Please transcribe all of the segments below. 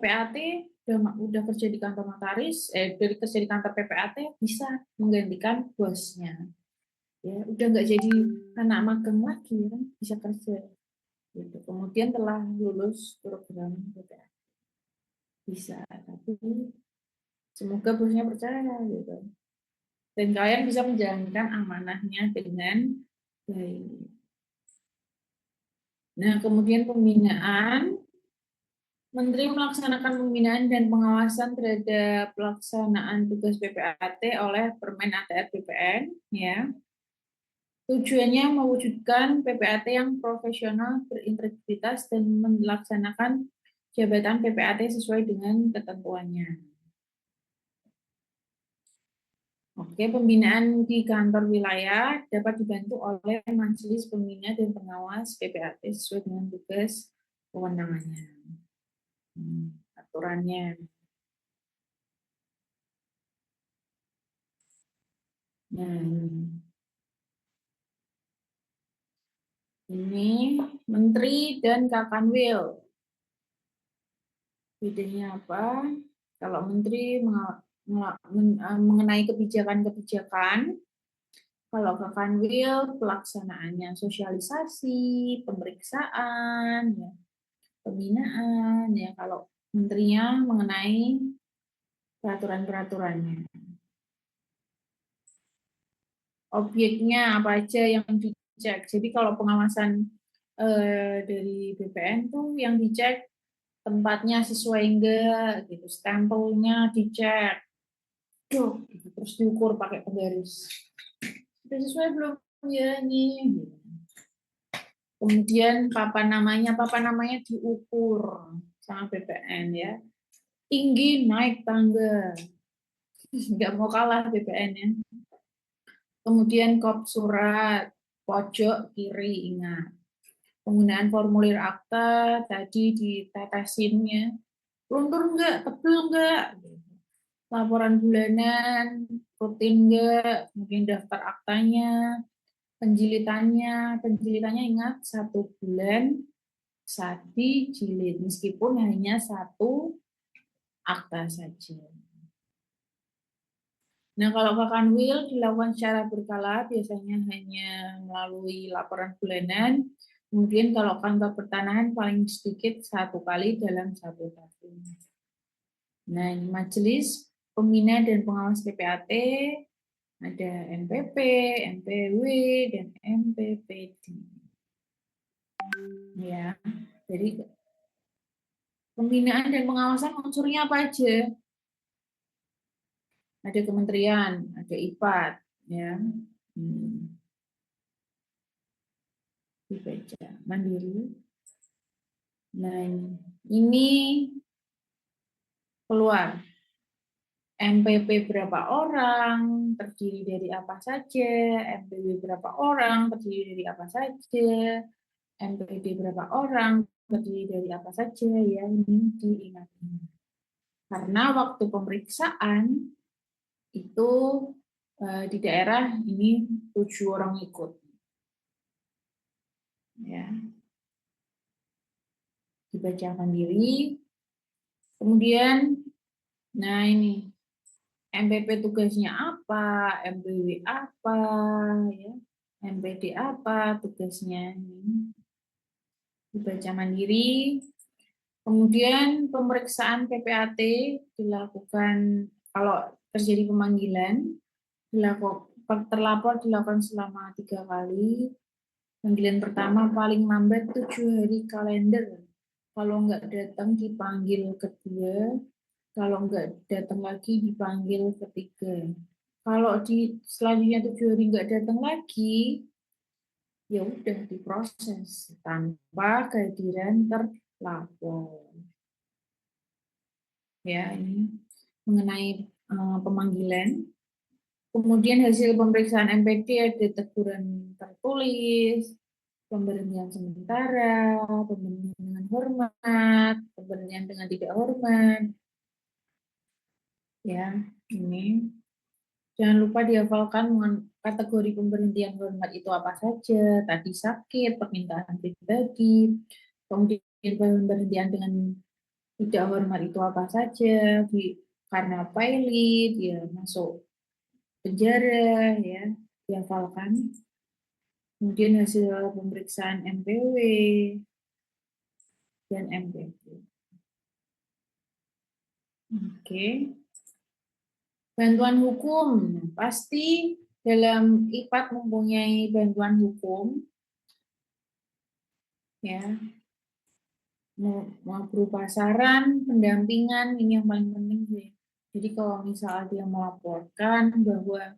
PPAT udah kerja di kantor notaris, dari kerja di kantor PPAT bisa menggantikan bosnya. Ya, udah nggak jadi anak magang lagi, kan bisa kerja. Gitu. Kemudian telah lulus program PPAT bisa, tapi semoga bosnya percaya gitu. Dan kalian bisa menjalankan amanahnya dengan baik. Nah, kemudian pembinaan. Menteri melaksanakan pembinaan dan pengawasan terhadap pelaksanaan tugas PPAT oleh Permen ATR BPN, ya. Tujuannya mewujudkan PPAT yang profesional, berintegritas, dan melaksanakan jabatan PPAT sesuai dengan ketentuannya. Oke, pembinaan di kantor wilayah dapat dibantu oleh Majelis Pembina dan Pengawas PPAT sesuai dengan tugas kewenangannya. Aturannya. Nah, ini Menteri dan Kakanwil. Bedanya apa? Kalau Menteri mengenai kebijakan-kebijakan, kalau Kakanwil pelaksanaannya sosialisasi, pemeriksaan, ya, pembinaan, ya. Kalau Menterinya mengenai peraturan-peraturannya. Objeknya apa aja yang dicek. Jadi kalau pengawasan dari BPN tuh yang dicek tempatnya sesuai enggak, gitu, stempelnya dicek, gitu. Terus diukur pakai penggaris. Sudah sesuai belum ya nih? Gitu. Kemudian papan namanya diukur sama BPN ya. Tinggi naik tangga, nggak mau kalah BPN ya. Kemudian kop surat pojok kiri, ingat. Penggunaan formulir akta tadi ditetesinnya, luntur enggak, tebel enggak, laporan bulanan rutin enggak, mungkin daftar aktanya, penjilitannya ingat 1 bulan 1 jilid, meskipun hanya 1 akta saja. Nah, kalau Kakanwil dilakukan secara berkala, biasanya hanya melalui laporan bulanan. Kemudian kalau kantor pertanahan paling sedikit 1 kali dalam 1 tahun. Nah, ini Majelis Pembina dan Pengawas PPAT, ada MPP, MPW, dan MPPD. Ya, jadi pembinaan dan pengawasan unsurnya apa aja? Ada kementerian, ada IPAT, ya. Dibaca mandiri. Nah, ini keluar MPP berapa orang, terdiri dari apa saja, MPW berapa orang, terdiri dari apa saja, MPD berapa orang, terdiri dari apa saja, ya, ini diingat. Karena waktu pemeriksaan itu di daerah ini 7 orang ikut. Ya. Dibaca mandiri. Kemudian, nah ini MPP tugasnya apa, MPW apa, ya, MPD apa tugasnya, ini dibaca mandiri. Kemudian pemeriksaan PPAT dilakukan kalau terjadi pemanggilan, terlapor dilakukan selama 3 kali. Panggilan pertama paling lambat 7 hari kalender. Kalau nggak datang dipanggil kedua, kalau nggak datang lagi dipanggil ketiga. Kalau di selanjutnya 7 hari nggak datang lagi, ya udah diproses tanpa kehadiran terlapor. Ya, ini mengenai pemanggilan. Kemudian hasil pemeriksaan MPD ada teguran tertulis, pemberhentian sementara, pemberhentian dengan hormat, pemberhentian dengan tidak hormat. Ya, ini jangan lupa dihafalkan kategori pemberhentian hormat itu apa saja. Tadi sakit, permintaan pribadi, kemudian pemberhentian dengan Tidak hormat itu apa saja, karena pilot, dia masuk penjara, ya, dihafalkan. Kemudian hasil pemeriksaan MPW dan MPP. Oke. Bantuan hukum, pasti dalam IPAT mempunyai bantuan hukum, ya, mau berupa saran, pendampingan, ini yang paling penting sih. Jadi kalau misalnya dia melaporkan bahwa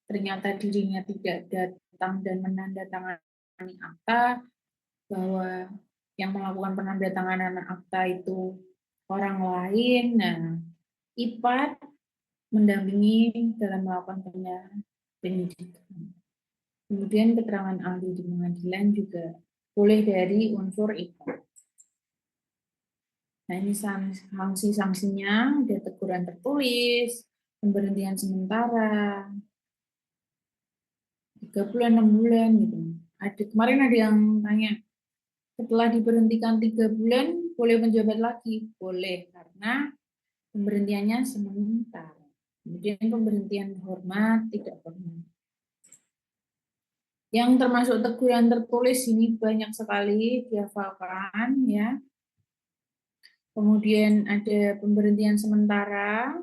ternyata dirinya tidak datang dan menandatangani akta, bahwa yang melakukan penandatanganan akta itu orang lain, nah IPAT mendampingi dalam melakukan penyidikan. Kemudian keterangan ahli di pengadilan juga boleh dari unsur IPAT. Nah ini sanksi-sanksinya, ada teguran tertulis, pemberhentian sementara, 3 bulan, 6 bulan gitu. Kemarin ada yang tanya, setelah diberhentikan 3 bulan, boleh menjabat lagi? Boleh, karena pemberhentiannya sementara. Kemudian pemberhentian hormat, tidak hormat. Yang termasuk teguran tertulis ini banyak sekali dihafalkan, ya. Kemudian ada pemberhentian sementara,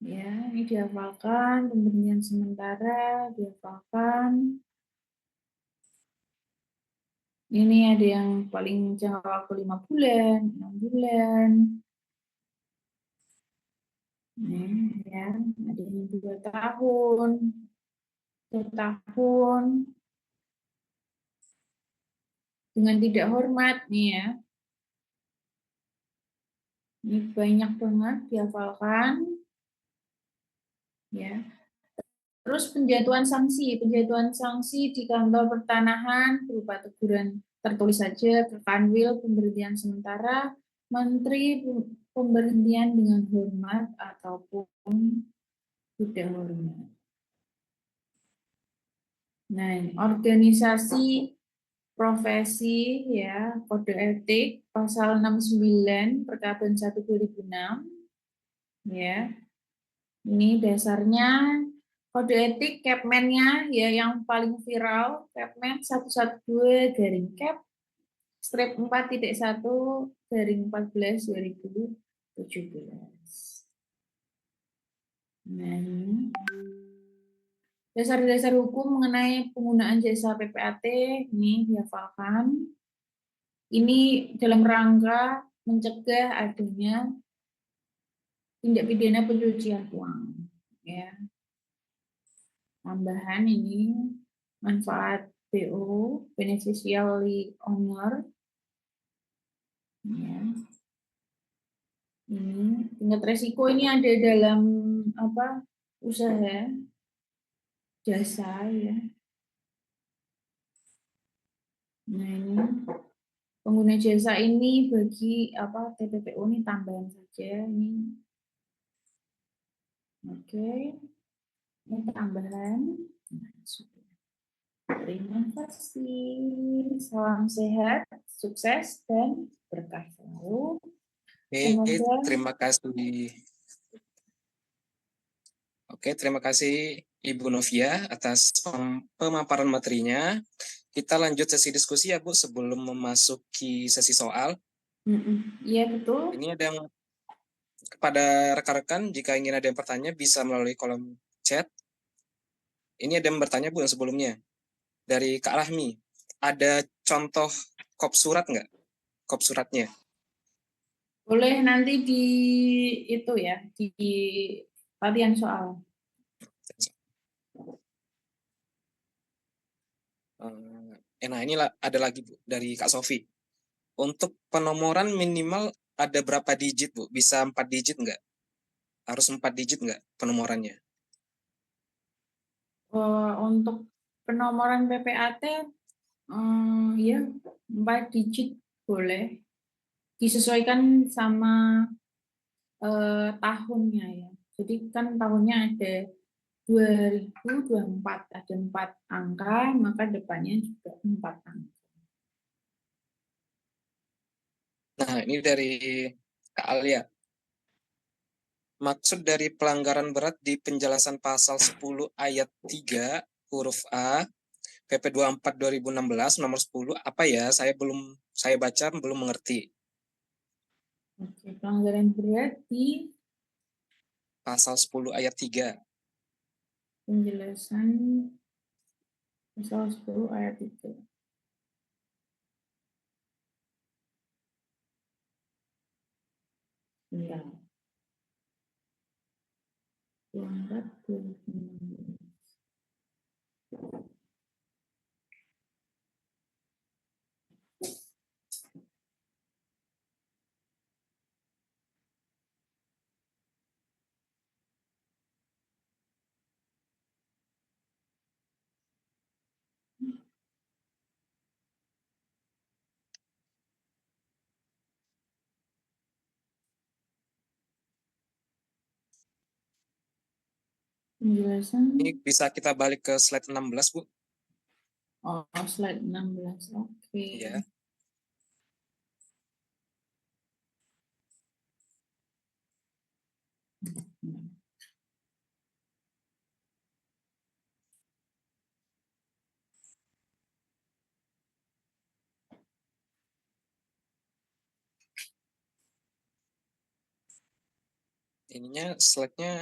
ya, ini dihafalkan, pemberhentian sementara dihafalkan. Ini ada yang paling jangka waktu 5 bulan, 6 bulan. Ini ya, ada yang 2 tahun, 1 tahun. Dengan tidak hormat nih ya. Ini banyak banget dihafalkan. Ya. Terus penjatuhan sanksi di kantor pertanahan berupa teguran tertulis saja, ke Kanwil pemberhentian sementara, Menteri pemberhentian dengan hormat ataupun tidak hormat. Nah, organisasi profesi, ya, kode etik pasal 69 Perkabun 1 2006, ya. Ini dasarnya kode etik Kepmennya, ya, yang paling viral, Kepmen 112 strip 4.1 14 2017. Nah, ini dasar-dasar hukum mengenai penggunaan jasa PPAT ini dihafalkan. Ini dalam rangka mencegah adanya tindak pidana pencucian uang. Ya. Tambahan ini manfaat BO, beneficiary owner. Ya. Ini tingkat resiko ini ada dalam apa usaha jasa, ya. Nah ini pengguna jasa ini bagi apa TPPU ini tambahan saja ini. Oke, ini tambahan. Nah, sudah. Terima kasih. Salam sehat, sukses dan berkah selalu. Semoga. Terima kasih. Oke, terima kasih Ibu Novia atas pemaparan materinya. Kita lanjut sesi diskusi ya Bu sebelum memasuki sesi soal. Iya betul. Ini ada yang kepada rekan-rekan jika ingin ada yang bertanya bisa melalui kolom chat. Ini ada yang bertanya Bu yang sebelumnya dari Kak Rahmi. Ada contoh kop surat nggak? Kop suratnya. Boleh nanti di itu ya, di latihan soal. Nah ini ada lagi Bu dari Kak Sofi. Untuk penomoran minimal ada berapa digit Bu? Bisa 4 digit nggak? Harus 4 digit nggak penomorannya? Untuk penomoran PPAT, ya 4 digit boleh. Disesuaikan sama tahunnya ya. Jadi kan tahunnya ada 2024, ada 4 angka, maka depannya juga 4 angka. Nah, ini dari Kak Alia. Maksud dari pelanggaran berat di penjelasan pasal 10 ayat 3 huruf A PP 24 2016 nomor 10 apa ya? Saya baca belum mengerti. Oke, pelanggaran berat di Pasal 10 ayat 3. penjelasan pasal 10 ayat 3. Ya, pelanggar 2016. Penjelasan, Ini bisa kita balik ke slide 16, Bu. oh, slide 16. Oke. Iya. Ininya slide-nya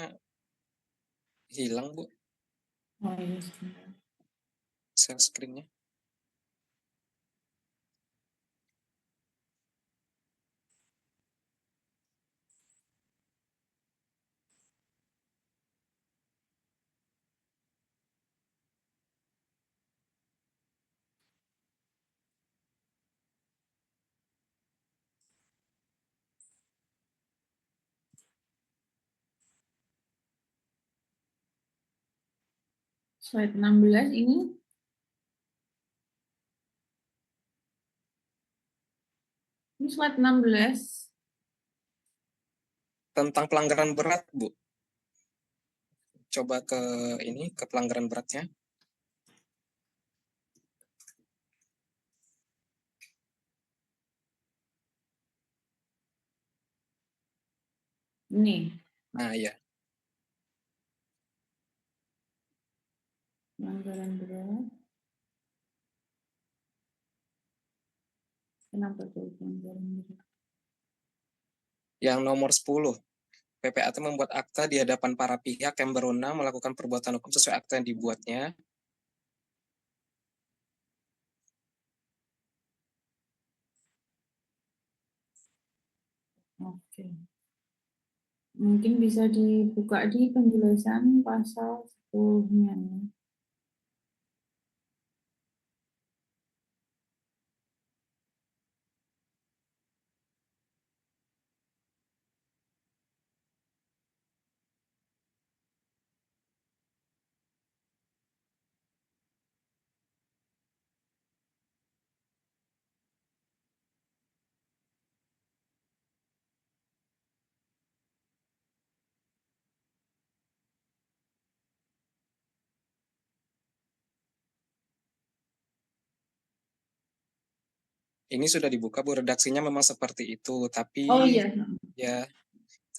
hilang, Bu. Oh, iya, sebentar. Share screen-nya. Slide 16 ini. Ini slide 16. Tentang pelanggaran berat, Bu. Coba ke pelanggaran beratnya. Ini, Nah, ya. pelanggaran berat. Kenapa tuh pelanggaran berat? Yang nomor 10. PPAT membuat akta di hadapan para pihak yang berwenang melakukan perbuatan hukum sesuai akta yang dibuatnya. Oke. Mungkin bisa dibuka di penjelasan pasal 10-nya. Ini sudah dibuka, Bu. Redaksinya memang seperti itu, tapi Oh iya, ya,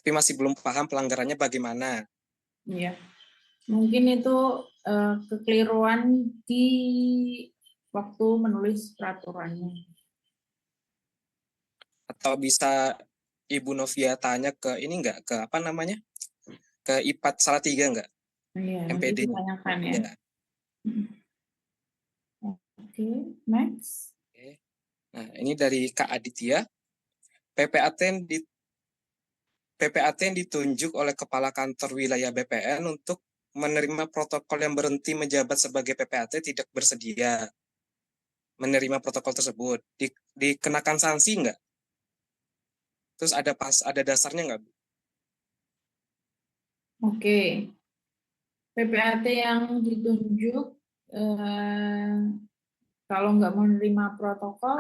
tapi masih belum paham pelanggarannya bagaimana. iya. Mungkin itu kekeliruan di waktu menulis peraturannya. Atau bisa Ibu Novia tanya ke ini enggak, ke apa namanya? Ke IPAT Salatiga enggak? Iya, nanti MPD. ditanyakan ya. Ya. Oke, next. Oke. Nah, ini dari Kak Aditya. PPAT yang di PPAT yang ditunjuk oleh Kepala Kantor Wilayah BPN untuk menerima protokol yang berhenti menjabat sebagai PPAT tidak bersedia menerima protokol tersebut. Dikenakan sanksi enggak? Terus ada dasarnya enggak, Bu? Oke, PPAT yang ditunjuk kalau nggak menerima protokol,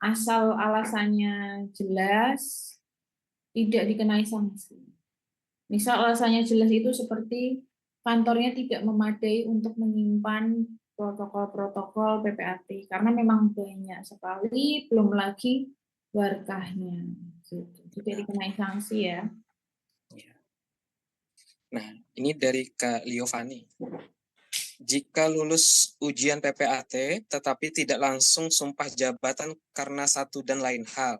asal alasannya jelas, tidak dikenai sanksi. Misal alasannya jelas itu seperti kantornya tidak memadai untuk menyimpan protokol-protokol PPAT karena memang banyak sekali, belum lagi warkahnya. Gitu. Tidak dikenai sanksi ya. Nah, ini dari Kak Liovani. Jika lulus ujian PPAT tetapi tidak langsung sumpah jabatan karena satu dan lain hal,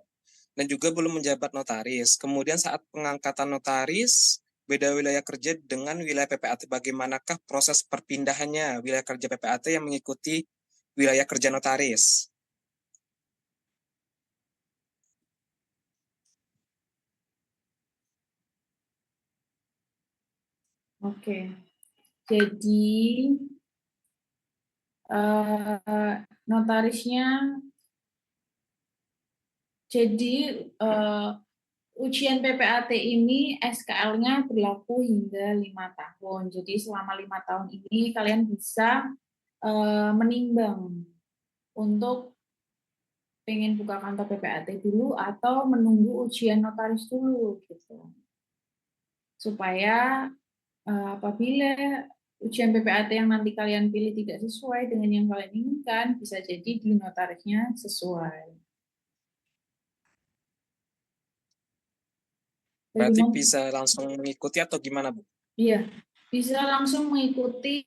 dan juga belum menjabat notaris, kemudian saat pengangkatan notaris beda wilayah kerja dengan wilayah PPAT, bagaimanakah proses perpindahannya wilayah kerja PPAT yang mengikuti wilayah kerja notaris? Oke. Jadi notarisnya, jadi ujian PPAT ini SKL-nya berlaku hingga 5 tahun. Jadi selama 5 tahun ini kalian bisa menimbang untuk pengen buka kantor PPAT dulu atau menunggu ujian notaris dulu gitu. Supaya apabila ujian PPAT yang nanti kalian pilih tidak sesuai dengan yang kalian inginkan, bisa jadi di notarisnya sesuai. Berarti Bagaimana? bisa langsung mengikuti atau gimana, Bu? Iya, bisa langsung mengikuti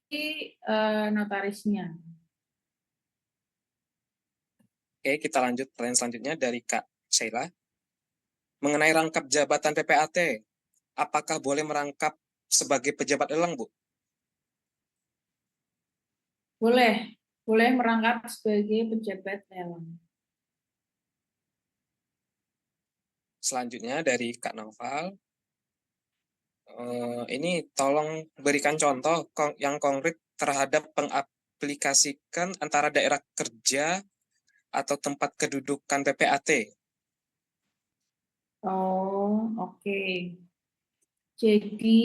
notarisnya. Oke, kita lanjut pertanyaan selanjutnya dari Kak Sheila. Mengenai rangkap jabatan PPAT, apakah boleh merangkap sebagai pejabat elang, Bu? Boleh merangkap sebagai pejabat lelang. Selanjutnya dari Kak Noval, ini tolong berikan contoh yang konkret terhadap pengaplikasikan antara daerah kerja atau tempat kedudukan PPAT. Oh, oke. Jadi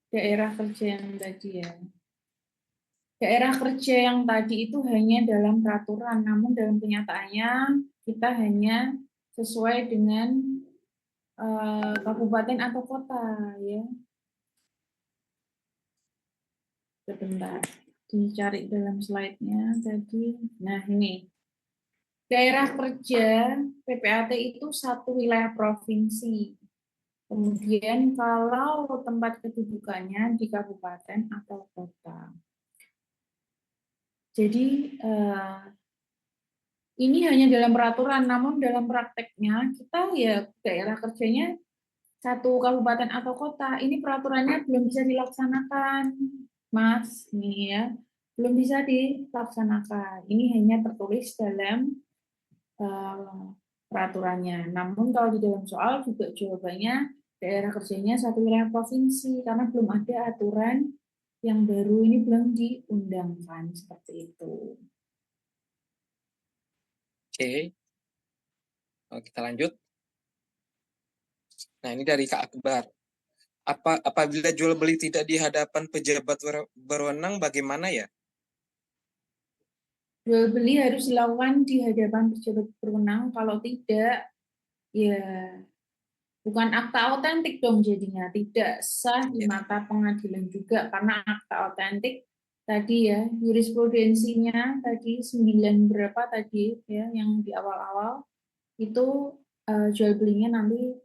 daerah kerja yang tadi ya. Daerah kerja yang tadi itu hanya dalam peraturan, namun dalam kenyataannya kita hanya sesuai dengan kabupaten atau kota ya. Sebentar, dicari dalam slide-nya tadi. Nah ini, daerah kerja PPAT itu satu wilayah provinsi. Kemudian kalau tempat kedudukannya di kabupaten atau kota. Jadi ini hanya dalam peraturan, namun dalam prakteknya kita ya daerah kerjanya satu kabupaten atau kota. Ini peraturannya belum bisa dilaksanakan, Mas. Ini ya, belum bisa dilaksanakan. Ini hanya tertulis dalam peraturannya. Namun kalau di dalam soal juga jawabannya daerah kerjanya satu wilayah provinsi karena belum ada aturan yang baru ini belum diundangkan seperti itu. Oke, kita lanjut. Nah, ini dari Kak Akbar. Apabila jual beli tidak di hadapan pejabat berwenang, bagaimana ya? Jual beli harus dilakukan di hadapan pejabat berwenang. Kalau tidak, ya bukan akta autentik dong jadinya. Tidak sah di Ya. mata pengadilan juga karena akta autentik tadi ya jurisprudensinya tadi 9 berapa tadi ya yang di awal-awal itu jual belinya nanti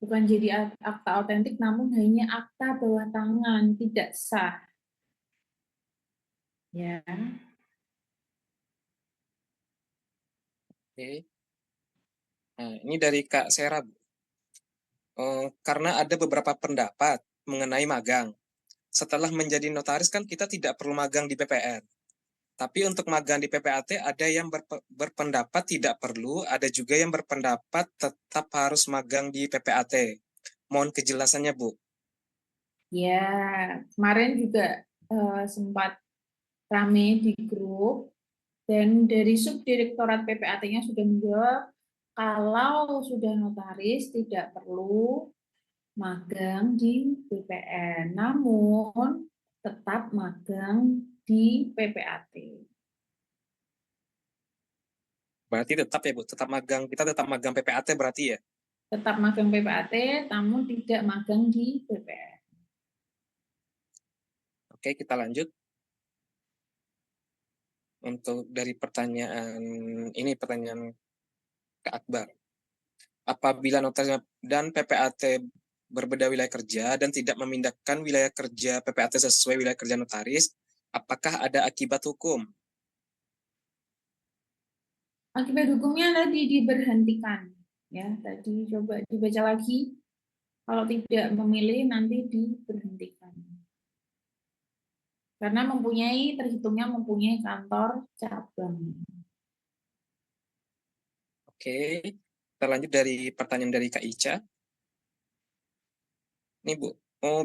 bukan jadi akta autentik namun hanya akta bawah tangan, tidak sah. Ya. Oke. Nah, ini dari Kak Sera, Bu. Karena ada beberapa pendapat mengenai magang. Setelah menjadi notaris kan kita tidak perlu magang di PPR. Tapi untuk magang di PPAT ada yang berpendapat tidak perlu, ada juga yang berpendapat tetap harus magang di PPAT. Mohon kejelasannya, Bu. Ya, kemarin juga sempat rame di grup dan dari subdirektorat PPAT-nya sudah menjawab kalau sudah notaris tidak perlu magang di BPN, namun tetap magang di PPAT. Berarti tetap ya, Bu, tetap magang. Kita tetap magang PPAT berarti ya? Tetap magang PPAT, namun tidak magang di BPN. Oke, kita lanjut. untuk dari pertanyaan ini, pertanyaan Kak Akbar. Apabila notaris dan PPAT berbeda wilayah kerja dan tidak memindahkan wilayah kerja PPAT sesuai wilayah kerja notaris, apakah ada akibat hukum? Akibat hukumnya tadi diberhentikan. Ya, tadi coba dibaca lagi. Kalau tidak memilih nanti diberhentikan. Karena terhitungnya mempunyai kantor cabang. Oke, kita lanjut dari pertanyaan dari Kak Ica. Nih Bu,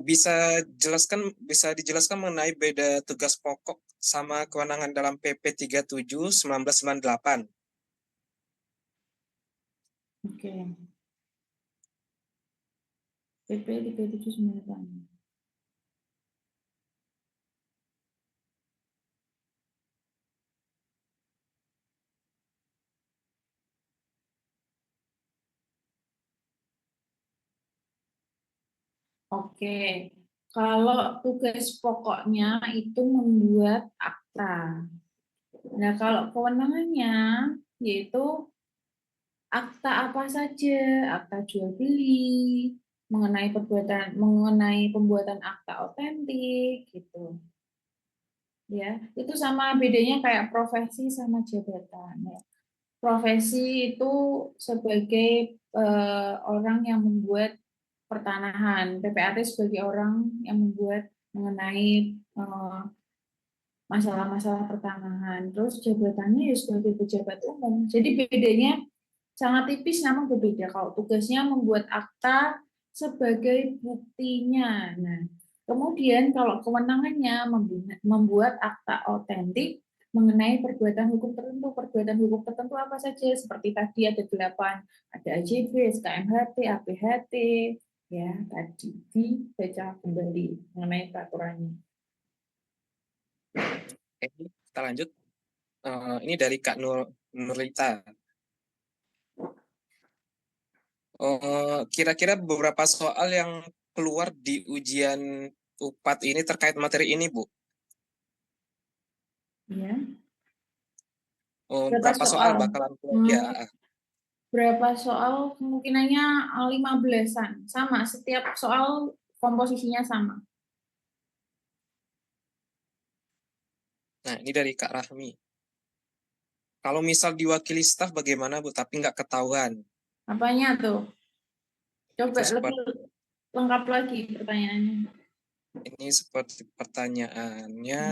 bisa dijelaskan mengenai beda tugas pokok sama kewenangan dalam PP 37 1998. Oke. PP 3798. Oke, kalau tugas pokoknya itu membuat akta. Nah, kalau kewenangannya yaitu akta apa saja, akta jual beli, mengenai pembuatan akta otentik gitu. Ya, itu sama bedanya kayak profesi sama jabatan ya. Profesi itu sebagai orang yang membuat pertanahan, PPAT sebagai orang yang membuat mengenai masalah-masalah pertanahan. Terus jabatannya ya sebagai pejabat umum. Jadi bedanya sangat tipis namun berbeda. Kalau tugasnya membuat akta sebagai buktinya. Nah, kemudian kalau kewenangannya membuat akta otentik mengenai perbuatan hukum tertentu. Perbuatan hukum tertentu apa saja? Seperti tadi ada 8, ada AJB, SKMHT, APHT, ya tadi dibaca kembali mengenai peraturannya. Oke, kita lanjut. Ini dari Kak Nurlita. Kira-kira beberapa soal yang keluar di ujian UPAT ini terkait materi ini, Bu. Ya. Berapa Berapa soal soal? bakalan keluar? Ya, Berapa soal? Kemungkinannya 15-an. Sama, setiap soal komposisinya sama. nah ini dari Kak Rahmi. Kalau misal diwakili staf bagaimana, Bu? Tapi nggak ketahuan. Apanya tuh? Coba Itu lebih seperti lengkap lagi pertanyaannya. ini seperti pertanyaannya.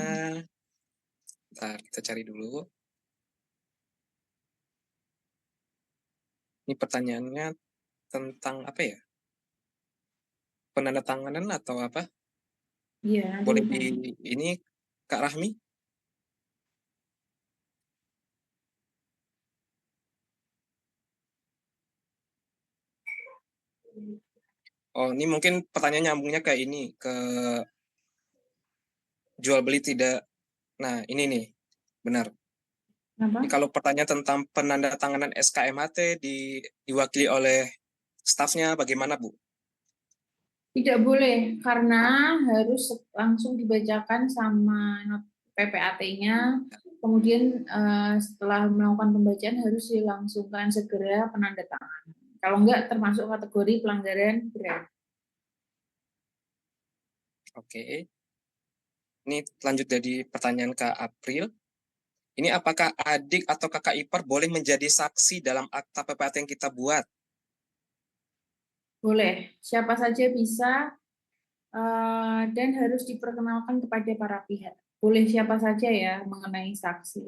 Bentar, kita cari dulu. Ini pertanyaannya tentang apa ya? Penandatanganan atau apa? Iya, nanti Boleh di ditanya. ini Kak Rahmi? Oh, ini mungkin pertanyaan nyambungnya ke ini, ke jual beli tidak. Nah, ini nih, benar. Ini Kenapa? kalau pertanyaan tentang penandatanganan SKMHT diwakili oleh stafnya bagaimana, Bu? Tidak boleh, karena harus langsung dibacakan sama PPAT-nya. Kemudian setelah melakukan pembacaan harus dilangsungkan segera penandatanganan. Kalau enggak termasuk kategori pelanggaran berat. Oke. Ini lanjut dari pertanyaan Kak April. Ini apakah adik atau kakak ipar boleh menjadi saksi dalam akta PPAT yang kita buat? Boleh, siapa saja bisa dan harus diperkenalkan kepada para pihak. Boleh siapa saja ya mengenai saksi.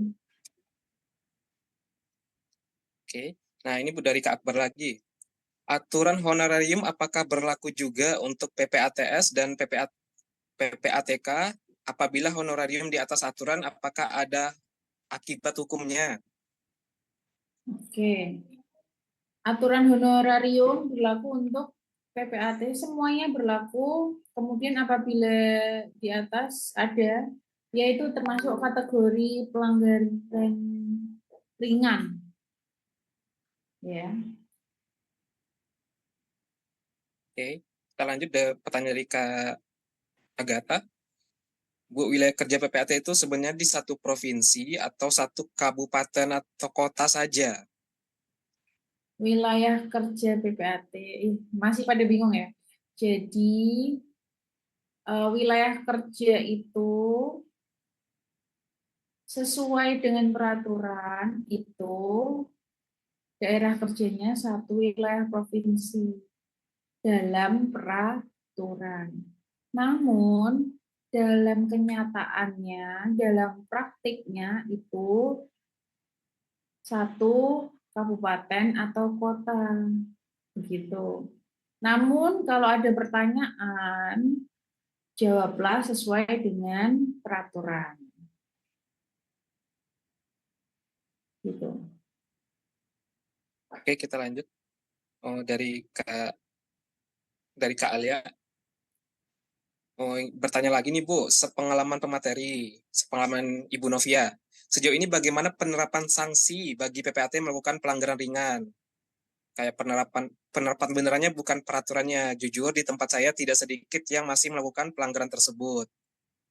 Oke. Nah, ini Bu dari Kak Akbar lagi. Aturan honorarium apakah berlaku juga untuk PPATS dan PPATK? Apabila honorarium di atas aturan, apakah ada akibat hukumnya? Oke. Aturan honorarium berlaku untuk PPAT, semuanya berlaku. Kemudian apabila di atas ada, yaitu termasuk kategori pelanggaran ringan. Ya. Oke, kita lanjut ke pertanyaan dari Kak Agatha. Bu, wilayah kerja PPAT itu sebenarnya di satu provinsi atau satu kabupaten atau kota saja? Wilayah kerja PPAT. Masih pada bingung ya. Jadi wilayah kerja itu sesuai dengan peraturan itu daerah kerjanya satu wilayah provinsi dalam peraturan. Namun dalam kenyataannya, dalam praktiknya itu satu kabupaten atau kota. Begitu. Namun kalau ada pertanyaan, jawablah sesuai dengan peraturan. Gitu. Oke, kita lanjut. Dari Kak Alia. Bertanya lagi nih Bu, sepengalaman Ibu Novia, sejauh ini bagaimana penerapan sanksi bagi PPAT melakukan pelanggaran ringan? Kayak penerapan benerannya bukan peraturannya. Jujur di tempat saya tidak sedikit yang masih melakukan pelanggaran tersebut.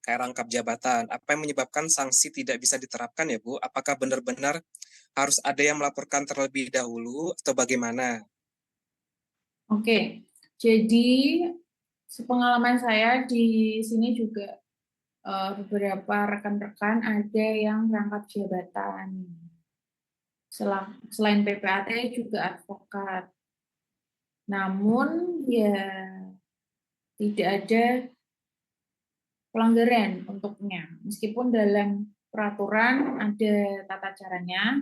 Kayak rangkap jabatan. Apa yang menyebabkan sanksi tidak bisa diterapkan ya Bu? Apakah benar-benar harus ada yang melaporkan terlebih dahulu atau bagaimana? Oke, jadi sepengalaman saya di sini juga beberapa rekan-rekan ada yang rangkap jabatan. Selain PPAT juga advokat. Namun ya tidak ada pelanggaran untuknya. Meskipun dalam peraturan ada tata caranya,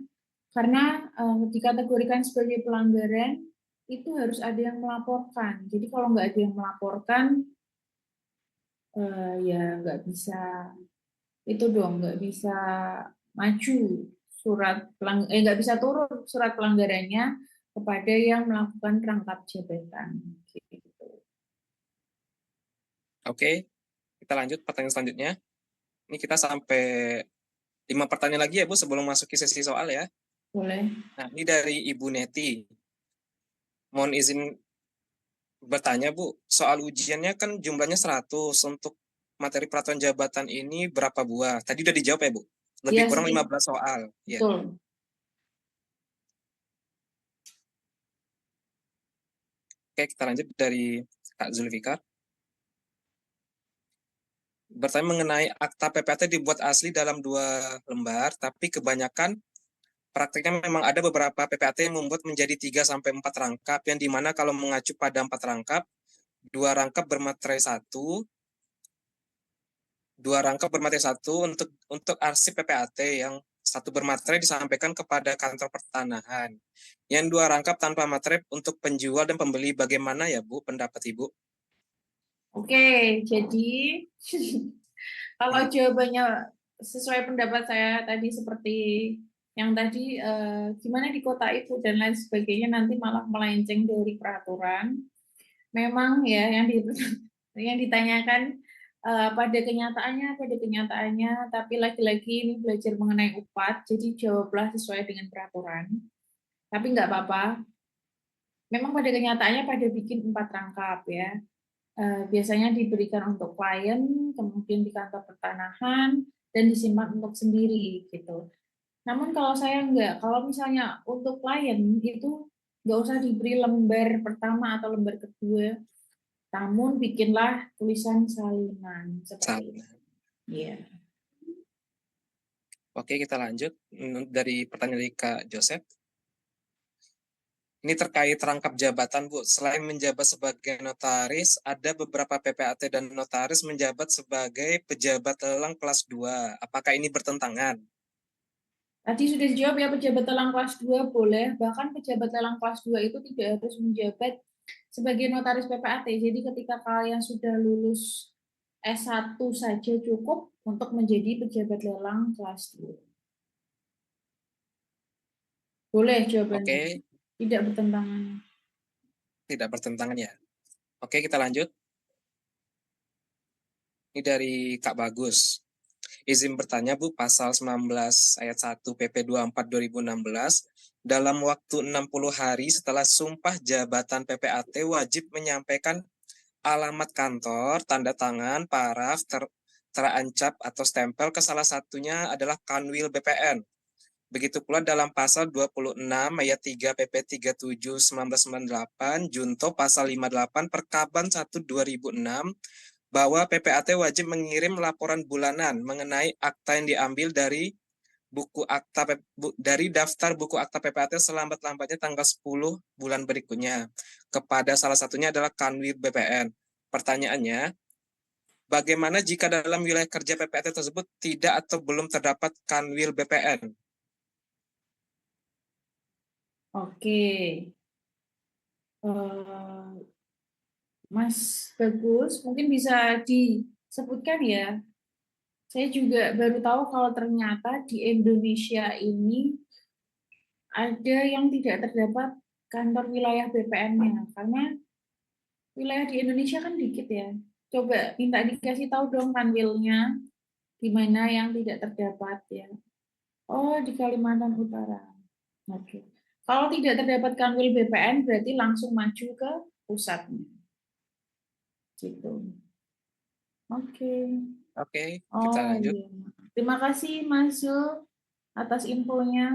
karena dikategorikan sebagai pelanggaran itu harus ada yang melaporkan. Jadi kalau nggak ada yang melaporkan, ya nggak bisa maju nggak bisa turun surat pelanggarannya kepada yang melakukan rangkap jabatan. Gitu. Oke, kita lanjut pertanyaan selanjutnya. Ini kita sampai 5 pertanyaan lagi ya Bu sebelum masuk ke sesi soal ya. Boleh. Nah, ini dari Ibu Neti. Mohon izin bertanya Bu, soal ujiannya kan jumlahnya 100, untuk materi peraturan jabatan ini berapa buah? Tadi udah dijawab ya Bu? Lebih Iya kurang sih, 15 soal. Ya. betul. Oke, kita lanjut dari Kak Zulfikar. Bertanya mengenai akta PPAT dibuat asli dalam 2 lembar, tapi kebanyakan praktiknya memang ada beberapa PPAT yang membuat menjadi 3-4 rangkap, yang dimana kalau mengacu pada 4 rangkap, 2 rangkap bermaterai 1, 2 rangkap bermaterai 1 untuk arsip PPAT, yang 1 bermaterai disampaikan kepada kantor pertanahan. Yang 2 rangkap tanpa materai untuk penjual dan pembeli. Bagaimana ya Bu pendapat Ibu? Oke, jadi kalau jawabannya sesuai pendapat saya tadi seperti yang tadi gimana di kota itu dan lain sebagainya nanti malah melenceng dari peraturan. Memang ya yang ditanyakan pada kenyataannya, tapi lagi-lagi ini belajar mengenai UPAT, jadi jawablah sesuai dengan peraturan. Tapi nggak apa-apa. Memang pada kenyataannya pada bikin 4 rangkap ya. Biasanya diberikan untuk klien, kemudian di kantor pertanahan, dan disimpan untuk sendiri gitu. Namun kalau saya enggak, kalau misalnya untuk klien itu nggak usah diberi lembar pertama atau lembar kedua, namun bikinlah tulisan salinan seperti itu. Iya. Oke, kita lanjut dari pertanyaan dari Kak Joseph. Ini terkait rangkap jabatan, Bu. Selain menjabat sebagai notaris, ada beberapa PPAT dan notaris menjabat sebagai pejabat lelang kelas 2. Apakah ini bertentangan? Tadi sudah dijawab ya, pejabat lelang kelas 2 boleh, bahkan pejabat lelang kelas 2 itu tidak harus menjabat sebagai notaris PPAT. Jadi ketika kalian sudah lulus S1 saja cukup untuk menjadi pejabat lelang kelas 2. Boleh jawabannya. Oke, Tidak bertentangan. tidak bertentangan ya. Oke, kita lanjut. Ini dari Kak Bagus. Izin bertanya Bu, pasal 19 ayat 1 PP 24 2016, dalam waktu 60 hari setelah sumpah jabatan PPAT wajib menyampaikan alamat kantor, tanda tangan, paraf, terancap atau stempel ke salah satunya adalah Kanwil BPN. Begitu pula dalam pasal 26 ayat 3 PP 37 1998 Junto pasal 58 Perkaban 1 2006 bahwa PPAT wajib mengirim laporan bulanan mengenai akta yang diambil dari daftar buku akta PPAT selambat-lambatnya tanggal 10 bulan berikutnya kepada salah satunya adalah Kanwil BPN. Pertanyaannya, bagaimana jika dalam wilayah kerja PPAT tersebut tidak atau belum terdapat Kanwil BPN? Oke. Eh, Mas Bagus, mungkin bisa disebutkan ya. Saya juga baru tahu kalau ternyata di Indonesia ini ada yang tidak terdapat kantor wilayah BPN-nya, karena wilayah di Indonesia kan dikit ya. Coba minta dikasih tahu dong kanwilnya di mana yang tidak terdapat ya. Oh, di Kalimantan Utara. Oke. Kalau tidak terdapat kanwil BPN berarti langsung maju ke pusatnya. Gitu. Oke. Oke, kita Oh lanjut. iya. Terima kasih Mas Zul atas infonya.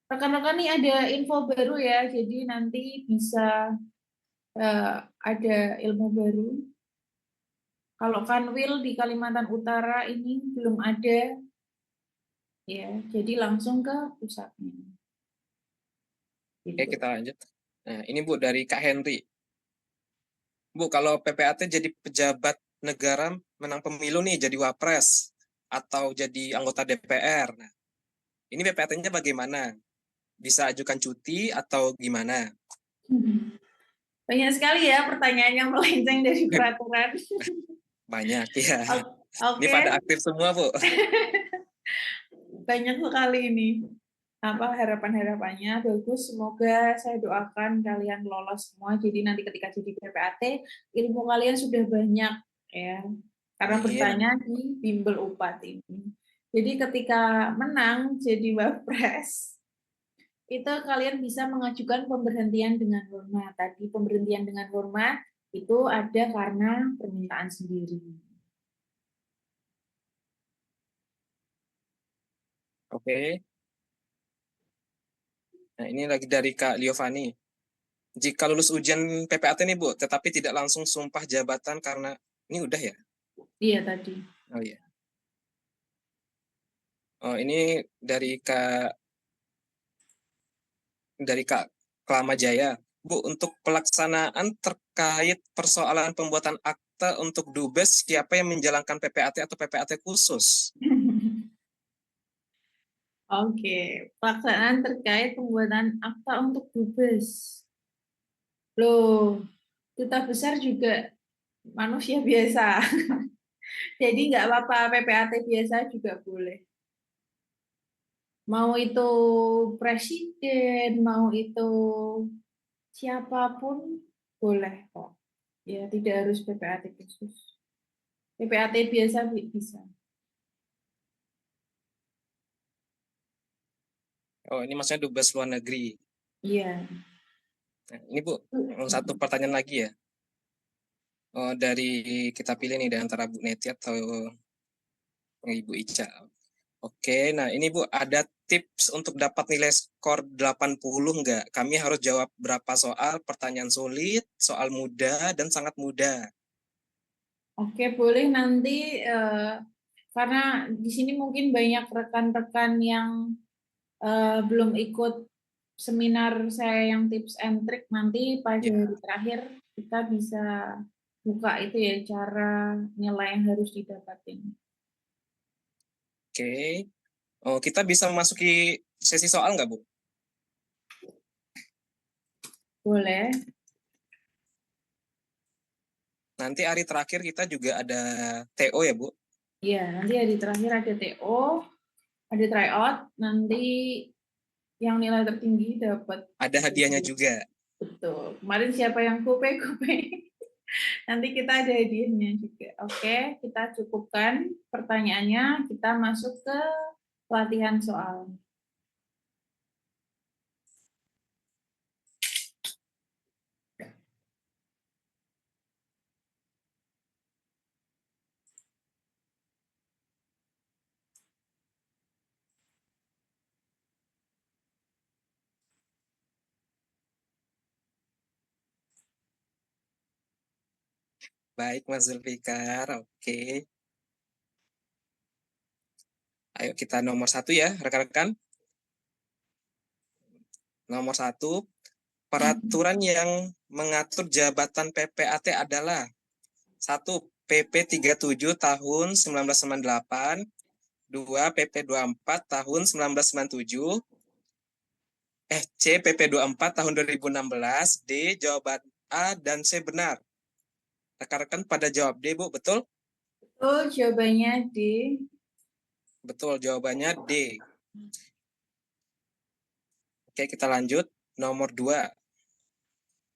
Rekan-rekan nih ada info baru ya, jadi nanti bisa ada ilmu baru. Kalau Kanwil di Kalimantan Utara ini belum ada, ya, jadi langsung ke pusatnya. Oke, Gitu. kita lanjut. Nah, ini Bu dari Kak Henry. Bu, kalau PPAT jadi pejabat negara menang pemilu nih, jadi wapres atau jadi anggota DPR. Nah, ini PPAT-nya bagaimana? Bisa ajukan cuti atau gimana? Banyak sekali ya pertanyaan yang melenceng dari peraturan. Banyak, ya. Ini Oke, pada aktif semua, Bu. banyak sekali ini. Apa harapan-harapannya bagus, semoga saya doakan kalian lolos semua, jadi nanti ketika jadi PPAT ilmu kalian sudah banyak ya, karena Amin, bertanya amin. di bimbel upat ini. Jadi ketika menang jadi wapres itu kalian bisa mengajukan pemberhentian dengan hormat. Tadi pemberhentian dengan hormat itu ada karena permintaan sendiri. Oke. Nah, ini lagi dari Kak Liovani. Jika lulus ujian PPAT nih, Bu, tetapi tidak langsung sumpah jabatan karena ini udah ya? Iya tadi. Oh iya. Oh, ini dari Kak Kelama Jaya. Bu, untuk pelaksanaan terkait persoalan pembuatan akta untuk Dubes, siapa yang menjalankan PPAT atau PPAT khusus? Oke, pelaksanaan terkait pembuatan akta untuk dubes. Loh, duta besar juga manusia biasa. Jadi nggak apa-apa, PPAT biasa juga boleh. Mau itu presiden, mau itu siapapun boleh kok. Ya, tidak harus PPAT khusus. PPAT biasa bisa. Oh, ini maksudnya Dubes luar negeri. Iya. Nah, ini Bu, satu pertanyaan lagi ya. Oh, dari kita pilih nih dari antara Bu Neti atau Ibu Ica. Oke, nah ini Bu, ada tips untuk dapat nilai skor 80 nggak? Kami harus jawab berapa soal, pertanyaan sulit, soal mudah, dan sangat mudah. Oke, boleh nanti karena di sini mungkin banyak rekan-rekan yang belum ikut seminar saya yang tips and trick, nanti pada hari Ya, terakhir kita bisa buka itu ya cara nilai yang harus didapatin. oke. Oh, kita bisa memasuki sesi soal nggak, Bu? Boleh? Nanti hari terakhir kita juga ada TO ya, Bu? Iya, nanti hari terakhir ada TO, ada tryout, nanti yang nilai tertinggi dapat Ada hadiahnya buku. juga. Betul. Kemarin siapa yang kupe-kupe? Nanti kita ada hadiahnya juga. Oke, kita cukupkan pertanyaannya. Kita masuk ke pelatihan soal. Baik, Mas Zulfikar. Oke. Ayo kita nomor 1 ya, rekan-rekan. Nomor 1, peraturan yang mengatur jabatan PPAT adalah 1. PP 37 tahun 1998, 2. PP 24 tahun 1997, C. PP 24 tahun 2016, D. Jawaban A dan C benar. Rekan-rekan pada jawab D, Bu, betul? Betul, jawabannya D. Betul, jawabannya D. Oke, kita lanjut. Nomor 2.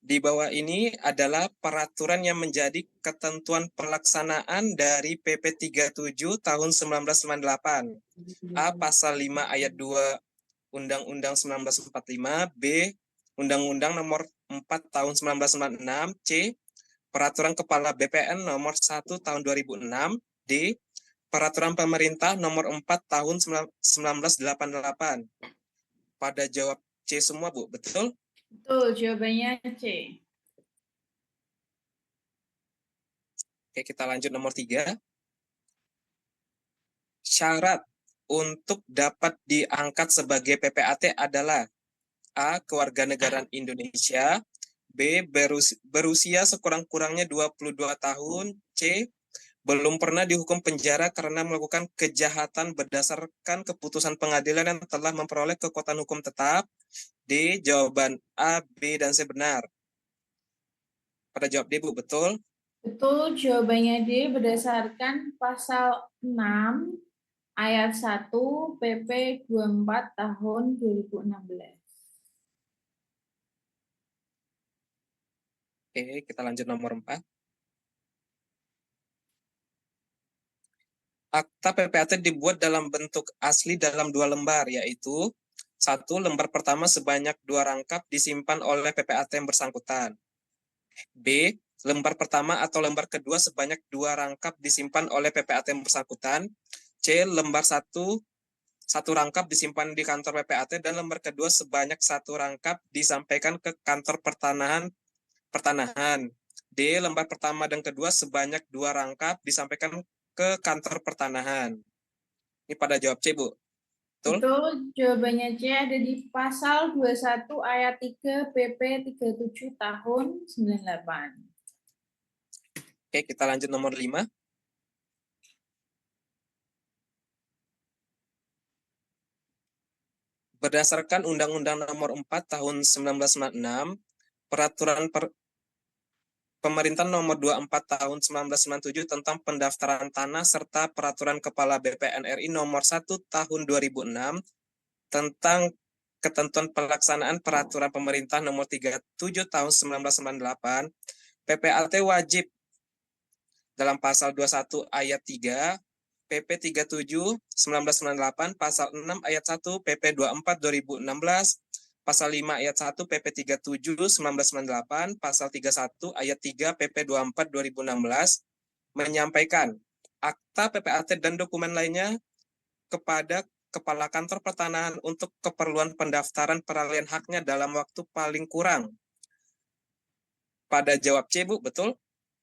Di bawah ini adalah peraturan yang menjadi ketentuan pelaksanaan dari PP 37 tahun 1998. A. Pasal 5 ayat 2 Undang-Undang 1945. B. Undang-Undang nomor 4 tahun 1996. C. Peraturan Kepala BPN nomor 1 tahun 2006. D. Peraturan Pemerintah nomor 4 tahun 1988. Pada jawab C semua, Bu. Betul? Betul, jawabannya C. Oke, kita lanjut nomor 3. Syarat untuk dapat diangkat sebagai PPAT adalah A. Kewarganegaraan Indonesia, B. Berusia sekurang-kurangnya 22 tahun, C. Belum pernah dihukum penjara karena melakukan kejahatan berdasarkan keputusan pengadilan yang telah memperoleh kekuatan hukum tetap, D. Jawaban A, B, dan C benar. Pada jawab D, Bu, betul? Betul, jawabannya D berdasarkan pasal 6 ayat 1 PP 24 tahun 2016. Oke, kita lanjut nomor 4. Akta PPAT dibuat dalam bentuk asli dalam 2 lembar, yaitu 1. Lembar pertama sebanyak 2 rangkap disimpan oleh PPAT yang bersangkutan. B. Lembar pertama atau lembar kedua sebanyak 2 rangkap disimpan oleh PPAT yang bersangkutan. C. Lembar 1 rangkap disimpan di kantor PPAT dan lembar kedua sebanyak 1 rangkap disampaikan ke kantor pertanahan. D. Lembar pertama dan kedua sebanyak 2 rangkap disampaikan ke kantor pertanahan. Ini pada jawab C, Bu. Betul? Betul, jawabannya C ada di pasal 21 ayat 3 PP 37 tahun 98. Oke, kita lanjut nomor 5. Berdasarkan Undang-Undang nomor 4 tahun 1996, Peraturan Pemerintah nomor 24 tahun 1997 tentang pendaftaran tanah serta Peraturan Kepala BPN RI nomor 1 tahun 2006 tentang ketentuan pelaksanaan Peraturan Pemerintah nomor 37 tahun 1998, PPAT wajib dalam pasal 21 ayat 3 PP 37 1998, pasal 6 ayat 1 PP 24 2016, pasal 5 ayat 1 PP 37 1998, pasal 31 ayat 3 PP 24 2016 menyampaikan akta PPAT dan dokumen lainnya kepada Kepala Kantor Pertanahan untuk keperluan pendaftaran peralihan haknya dalam waktu paling kurang. Pada jawab C, Bu, betul?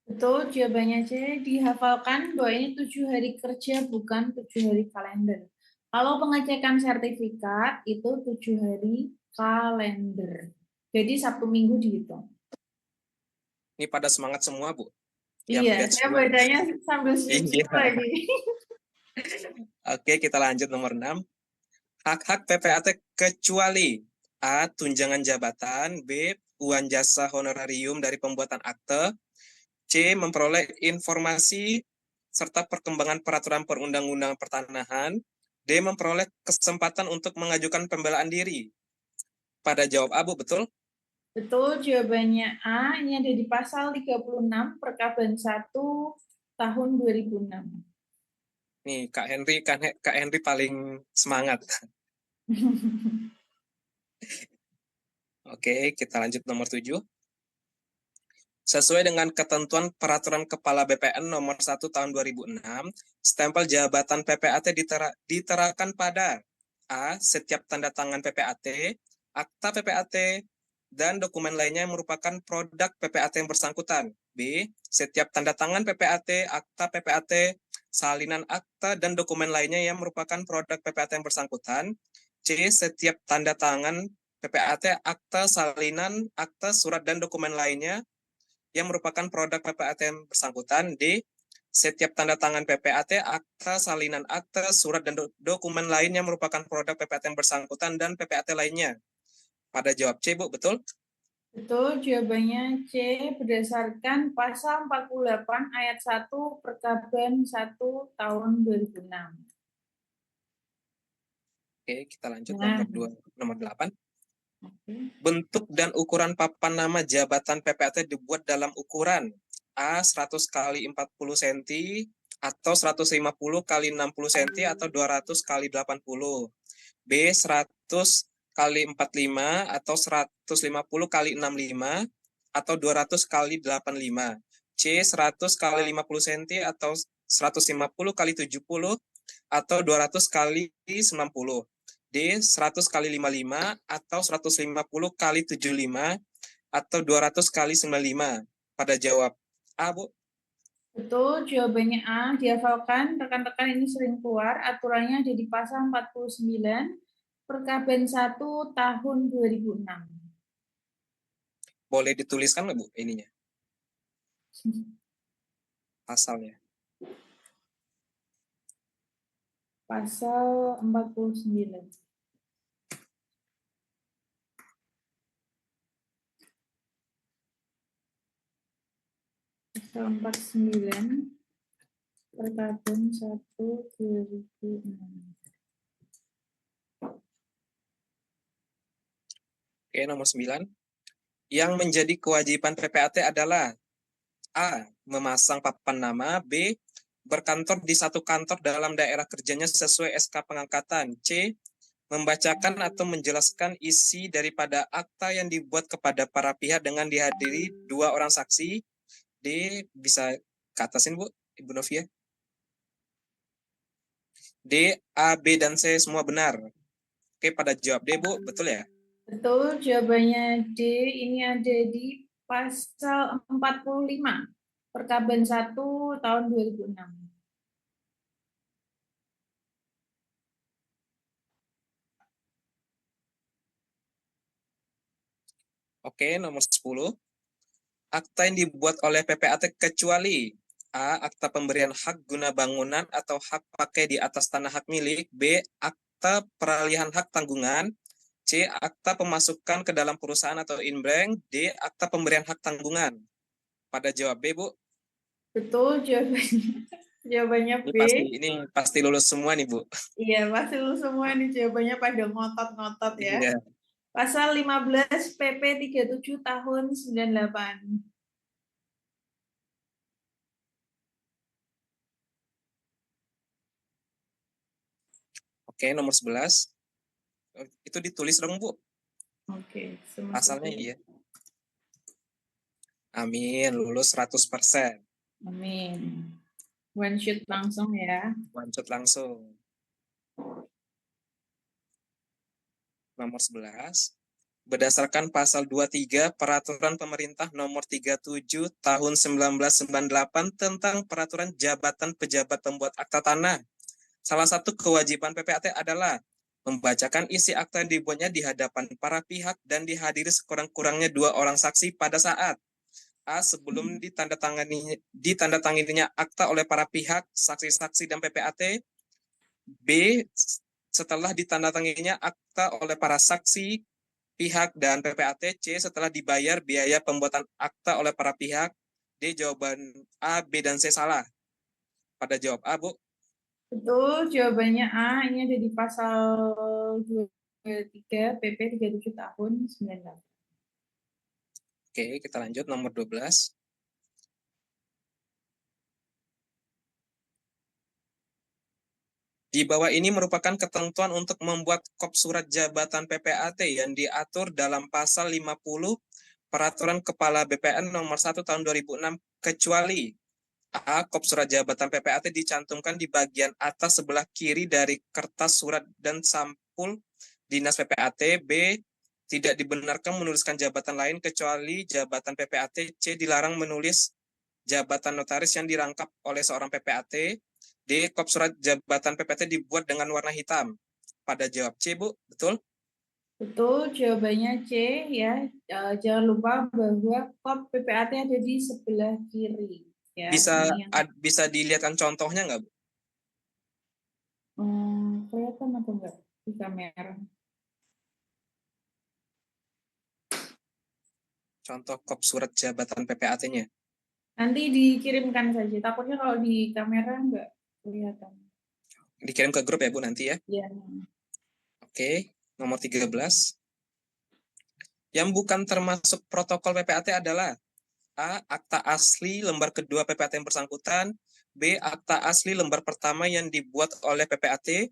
Betul, jawabannya C dihafalkan bahwa ini 7 hari kerja bukan 7 hari kalender. Kalau pengecekan sertifikat itu 7 hari kalender. Jadi Sabtu Minggu dihitung. Ini pada semangat semua, Bu. Iya, Yang batch saya 2. bacanya sambil Iya. senyum lagi. Oke, kita lanjut nomor 6. Hak-hak PPAT kecuali A. Tunjangan jabatan, B. Uang jasa honorarium dari pembuatan akte, C. Memperoleh informasi serta perkembangan peraturan perundang-undangan pertanahan, D. Memperoleh kesempatan untuk mengajukan pembelaan diri. Pada jawab A, Bu, betul? Betul, jawabannya A. Ini ada di pasal 36 Perkaban 1 tahun 2006. Nih, Kak Henry paling semangat. Oke, kita lanjut nomor 7. Sesuai dengan ketentuan Peraturan Kepala BPN nomor 1 tahun 2006, stempel jabatan PPAT diterakan pada A. Setiap tanda tangan PPAT, akta PPAT, dan dokumen lainnya yang merupakan produk PPAT yang bersangkutan. B. Setiap tanda tangan PPAT, akta PPAT, salinan akta, dan dokumen lainnya yang merupakan produk PPAT yang bersangkutan. C. Setiap tanda tangan PPAT, akta, salinan, akta, surat, dan dokumen lainnya yang merupakan produk PPAT yang bersangkutan. D. Setiap tanda tangan PPAT, akta, salinan akta, surat, dan dokumen lain yang merupakan produk PPAT yang bersangkutan dan PPAT lainnya. Pada jawab C, Bu, betul? Betul, jawabannya C berdasarkan pasal 48 ayat 1 Perkaban 1 tahun 2006. Oke, kita lanjut Nah, nomor 8. oke. Bentuk dan ukuran papan nama jabatan PPAT dibuat dalam ukuran A 100 kali 40 cm atau 150 kali 60 cm atau 200 kali 80. B 100 kali 45 atau 150 kali 65 atau 200 kali 85. C 100 kali 50 cm atau 150 kali 70 atau 200 kali 90. D 100 kali 55 atau 150 kali 75 atau 200 kali 95. Pada jawab A, Bu. Betul, jawabannya A. Dihafalkan, rekan-rekan ini sering keluar. Aturannya ada di pasal 49 Perkaban 1 tahun 2006. Boleh dituliskan nggak, Bu, ininya? Pasalnya. Pasal 49. Pasal 49 Perkaban 1 2006. Oke, nomor 9. Yang menjadi kewajiban PPAT adalah A. Memasang papan nama. B. Berkantor di satu kantor dalam daerah kerjanya sesuai SK pengangkatan. C. Membacakan atau menjelaskan isi daripada akta yang dibuat kepada para pihak dengan dihadiri 2 orang saksi. D. Bisa ke atasin, Bu, Ibu Novia. D. A, B, dan C semua benar. Oke, pada jawab D, Bu. Betul ya? Betul, jawabannya D. Ini ada di pasal 45 Perkaban 1 tahun 2006. Oke, nomor 10. Akta yang dibuat oleh PPAT kecuali A. Akta pemberian hak guna bangunan atau hak pakai di atas tanah hak milik. B. Akta peralihan hak tanggungan. C. Akta pemasukan ke dalam perusahaan atau inbank. D. Akta pemberian hak tanggungan. Pada jawab B, Bu. Betul, jawabannya B. Ini pasti lulus semua nih, Bu. Iya, pasti lu semua nih jawabannya pada ngotot-ngotot ya. Iya. Pasal 15 PP 37 tahun 98. Oke, nomor 11. Itu ditulis dong, Bu. Oke, Pasalnya iya. Amin, lulus 100%. Amin. One shoot langsung ya. Lanjut langsung. Nomor 11. Berdasarkan pasal 23 Peraturan Pemerintah Nomor 37 Tahun 1998 tentang Peraturan Jabatan Pejabat Pembuat Akta Tanah. Salah satu kewajiban PPAT adalah membacakan isi akta yang dibuatnya di hadapan para pihak dan dihadiri sekurang-kurangnya 2 orang saksi pada saat A. Sebelum ditandatangininya akta oleh para pihak, saksi-saksi, dan PPAT. B. Setelah ditandatangininya akta oleh para saksi, pihak, dan PPAT. C. Setelah dibayar biaya pembuatan akta oleh para pihak. D. Jawaban A, B, dan C salah. Pada jawab A, Bu. Betul, jawabannya A. Ini ada di pasal 23 PP 37 tahun 98. Oke, kita lanjut nomor 12. Di bawah ini merupakan ketentuan untuk membuat kop surat jabatan PPAT yang diatur dalam pasal 50 Peraturan Kepala BPN nomor 1 tahun 2006 kecuali A. Kop surat jabatan PPAT dicantumkan di bagian atas sebelah kiri dari kertas surat dan sampul dinas PPAT. B. Tidak dibenarkan menuliskan jabatan lain kecuali jabatan PPAT. C. Dilarang menulis jabatan notaris yang dirangkap oleh seorang PPAT. D. Kop surat jabatan PPAT dibuat dengan warna hitam. Pada jawab C, Bu, betul? Betul, jawabannya C ya. Jangan lupa bahwa kop PPAT ada di sebelah kiri. Ya, Bisa ini yang bisa dilihatkan contohnya nggak, Bu? kelihatan atau enggak di kamera? Contoh kop surat jabatan PPAT-nya. Nanti dikirimkan saja. Takutnya kalau di kamera enggak kelihatan. Dikirim ke grup ya, Bu, nanti ya. Ya. Oke, nomor 13. Yang bukan termasuk protokol PPAT adalah A. Akta asli lembar kedua PPAT yang bersangkutan. B. Akta asli lembar pertama yang dibuat oleh PPAT.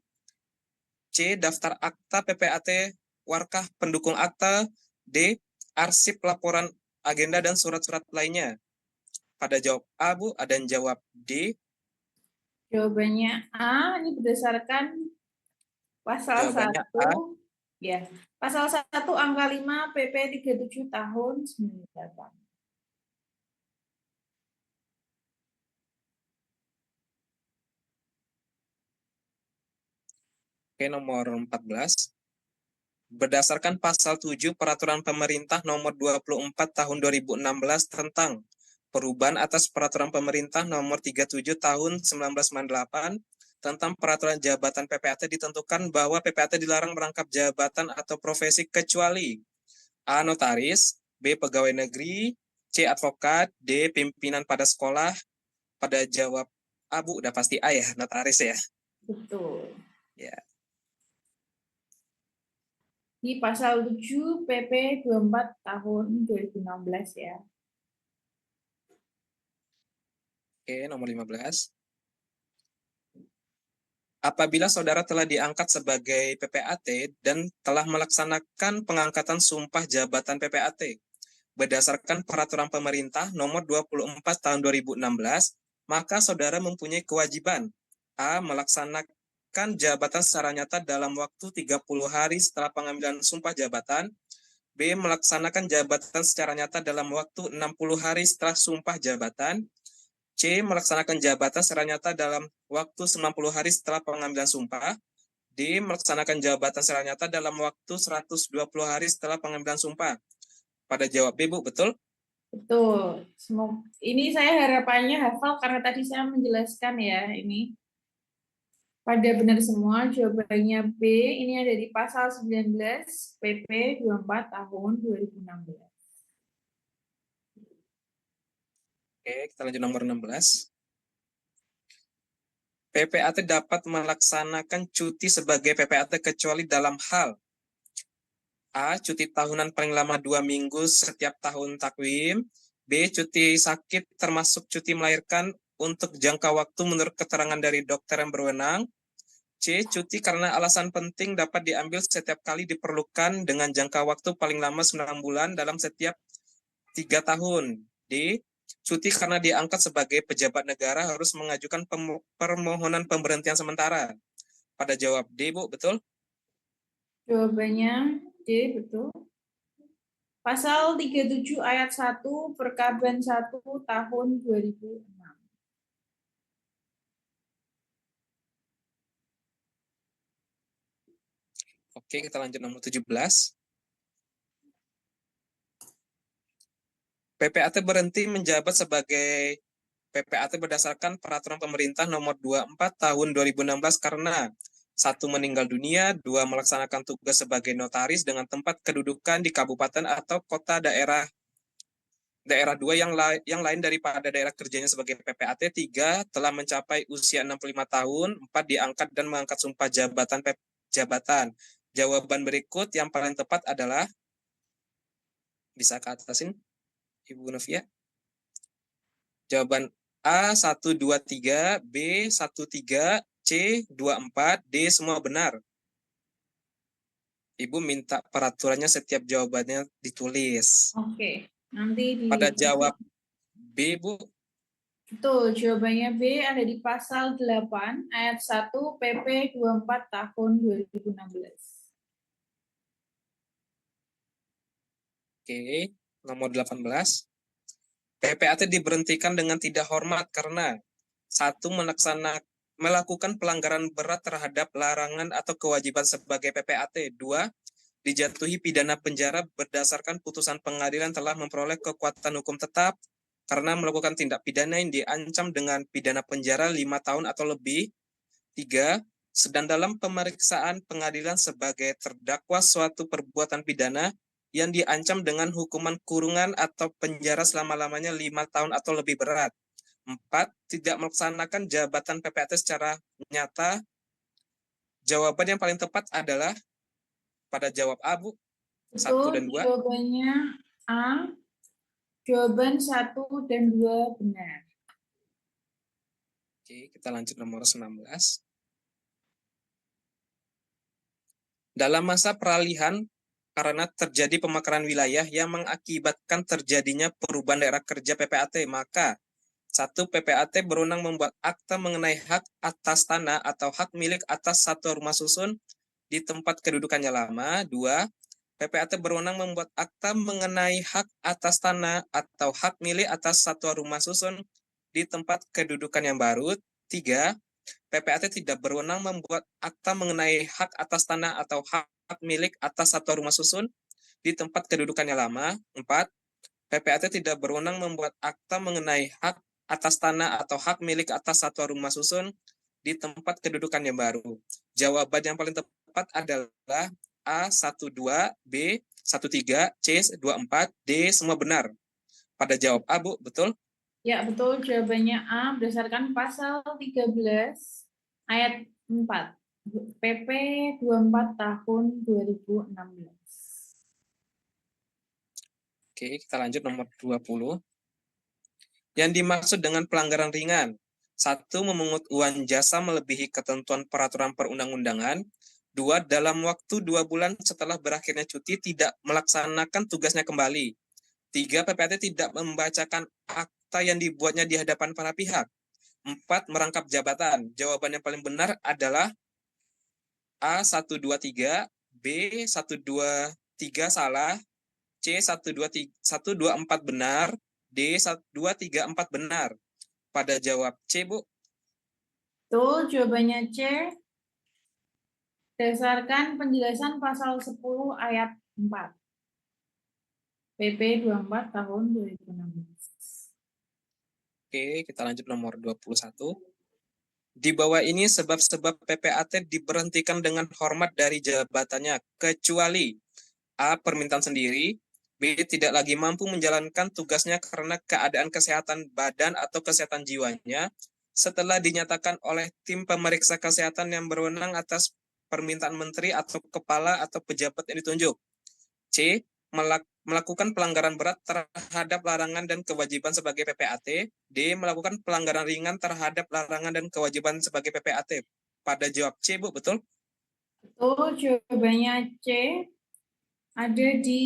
C. Daftar akta PPAT warkah pendukung akta. D. Arsip laporan agenda dan surat-surat lainnya. Pada jawab A, Bu, ada yang jawab D. Jawabannya A, ini berdasarkan pasal Jawabannya A. 1, ya. Pasal 1 angka 5 PP 37 tahun 98. Oke, nomor 14. Berdasarkan pasal 7 Peraturan Pemerintah Nomor 24 Tahun 2016 tentang perubahan atas Peraturan Pemerintah Nomor 37 Tahun 1998 tentang peraturan jabatan PPAT ditentukan bahwa PPAT dilarang merangkap jabatan atau profesi kecuali A. Notaris, B. Pegawai negeri, C. Advokat, D. Pimpinan pada sekolah. Pada jawab A, Bu, udah pasti A ya, notaris ya. Betul. Ya. Di pasal 7 PP 24 tahun 2016 ya. Oke, nomor 15. Apabila saudara telah diangkat sebagai PPAT dan telah melaksanakan pengangkatan sumpah jabatan PPAT berdasarkan peraturan pemerintah nomor 24 tahun 2016, maka saudara mempunyai kewajiban A. Melaksanakan jabatan secara nyata dalam waktu 30 hari setelah pengambilan sumpah jabatan. B. Melaksanakan jabatan secara nyata dalam waktu 60 hari setelah sumpah jabatan. C. Melaksanakan jabatan secara nyata dalam waktu 90 hari setelah pengambilan sumpah. D. Melaksanakan jabatan secara nyata dalam waktu 120 hari setelah pengambilan sumpah. Pada jawab B, Bu, betul? Betul. Semoga, ini saya harapannya hafal karena tadi saya menjelaskan ya ini. Pada benar semua, jawabannya B, ini ada di pasal 19 PP 24 tahun 2016. Oke, kita lanjut nomor 16. PPAT dapat melaksanakan cuti sebagai PPAT kecuali dalam hal A. Cuti tahunan paling lama 2 minggu setiap tahun takwim. B. Cuti sakit termasuk cuti melahirkan untuk jangka waktu menurut keterangan dari dokter yang berwenang. C. Cuti karena alasan penting dapat diambil setiap kali diperlukan dengan jangka waktu paling lama 9 bulan dalam setiap 3 tahun. D. Cuti karena diangkat sebagai pejabat negara harus mengajukan permohonan pemberhentian sementara. Pada jawab D, Bu, betul? Jawabannya D, betul. Pasal 37 ayat 1 Perkaban 1 tahun 2006. Oke, kita lanjut nomor 17. PPAT berhenti menjabat sebagai PPAT berdasarkan peraturan pemerintah nomor 24 tahun 2016 karena 1. Meninggal dunia, 2. Melaksanakan tugas sebagai notaris dengan tempat kedudukan di kabupaten atau kota daerah 2 yang lain daripada daerah kerjanya sebagai PPAT. 3. Telah mencapai usia 65 tahun. 4. Diangkat dan mengangkat sumpah jabatan. Jawaban berikut yang paling tepat adalah, bisa ke atasin Ibu Novia? Jawaban A 123, B 13, C 24, D semua benar. Ibu minta peraturannya setiap jawabannya ditulis. Oke, nanti di Pada jawab B, Bu. Betul, jawabannya B ada di pasal 8 ayat 1 PP 24 tahun 2016. Oke, nomor 18. PPAT diberhentikan dengan tidak hormat karena satu, melakukan pelanggaran berat terhadap larangan atau kewajiban sebagai PPAT. Dua, dijatuhi pidana penjara berdasarkan putusan pengadilan telah memperoleh kekuatan hukum tetap karena melakukan tindak pidana yang diancam dengan pidana penjara 5 tahun atau lebih. Tiga, sedang dalam pemeriksaan pengadilan sebagai terdakwa suatu perbuatan pidana yang diancam dengan hukuman kurungan atau penjara selama-lamanya 5 tahun atau lebih berat. Empat, tidak melaksanakan jabatan PPAT secara nyata. Jawaban yang paling tepat adalah pada jawab A, Bu. 1 dan Betul, 2. jawabannya A. Jawaban 1 dan 2 benar. Oke, kita lanjut nomor 19. Dalam masa peralihan, karena terjadi pemekaran wilayah yang mengakibatkan terjadinya perubahan daerah kerja PPAT, maka satu, PPAT berwenang membuat akta mengenai hak atas tanah atau hak milik atas satu rumah susun di tempat kedudukannya lama. Dua, PPAT berwenang membuat akta mengenai hak atas tanah atau hak milik atas satu rumah susun di tempat kedudukan yang baru. Tiga, PPAT tidak berwenang membuat akta mengenai hak atas tanah atau hak milik atas satu rumah susun di tempat kedudukannya lama. Empat, PPAT tidak berwenang membuat akta mengenai hak atas tanah atau hak milik atas satu rumah susun di tempat kedudukan yang baru. Jawaban yang paling tepat adalah A 12, B 13, C 24, D semua benar. Pada jawab A, Bu, betul? Ya, betul. Jawabannya A berdasarkan pasal 13 ayat 4. PP 24 tahun 2016. Oke, kita lanjut nomor 20. Yang dimaksud dengan pelanggaran ringan. Satu, memungut uang jasa melebihi ketentuan peraturan perundang-undangan. Dua, dalam waktu 2 bulan setelah berakhirnya cuti tidak melaksanakan tugasnya kembali. Tiga, PPAT tidak membacakan akta yang dibuatnya di hadapan para pihak. Empat, merangkap jabatan. Jawaban yang paling benar adalah A 123, B 123 salah, C 124 benar, D 1234 benar. Pada jawab C, Bu. Betul, jawabannya C. Berdasarkan penjelasan pasal 10 ayat 4. PP 24 tahun 2016. Oke, kita lanjut nomor 21. Di bawah ini sebab-sebab PPAT diberhentikan dengan hormat dari jabatannya, kecuali A. Permintaan sendiri, B. Tidak lagi mampu menjalankan tugasnya karena keadaan kesehatan badan atau kesehatan jiwanya, setelah dinyatakan oleh tim pemeriksa kesehatan yang berwenang atas permintaan menteri atau kepala atau pejabat yang ditunjuk. C. Melakukan pelanggaran berat terhadap larangan dan kewajiban sebagai PPAT. D. Melakukan pelanggaran ringan terhadap larangan dan kewajiban sebagai PPAT. Pada jawab C, Bu, betul? Betul, jawabannya C. Ada di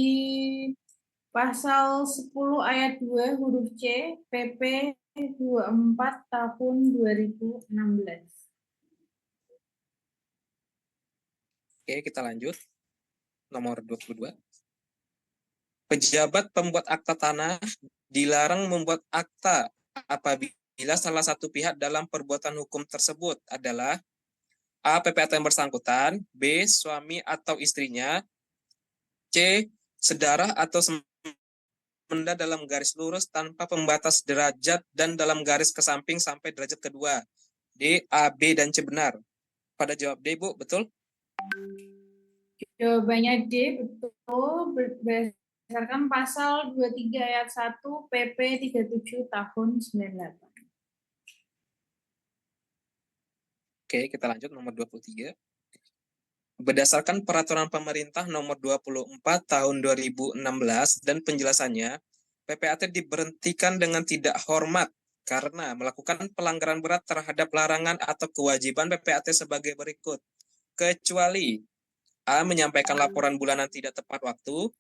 pasal 10 ayat 2 huruf C, PP 24 tahun 2016. Oke, kita lanjut. Nomor 22. Pejabat pembuat akta tanah dilarang membuat akta apabila salah satu pihak dalam perbuatan hukum tersebut adalah A. PPAT yang bersangkutan, B. Suami atau istrinya, C. Sedarah atau semenda dalam garis lurus tanpa pembatas derajat dan dalam garis ke samping sampai derajat kedua. D. A, B, dan C benar. Pada jawab D, Bu, betul? Jawabannya D, betul, berdasarkan pasal 23 ayat 1 PP 37 tahun 98. Oke, kita lanjut nomor 23. Berdasarkan peraturan pemerintah nomor 24 tahun 2016 dan penjelasannya, PPAT diberhentikan dengan tidak hormat karena melakukan pelanggaran berat terhadap larangan atau kewajiban PPAT sebagai berikut. Kecuali A. Menyampaikan laporan bulanan tidak tepat waktu,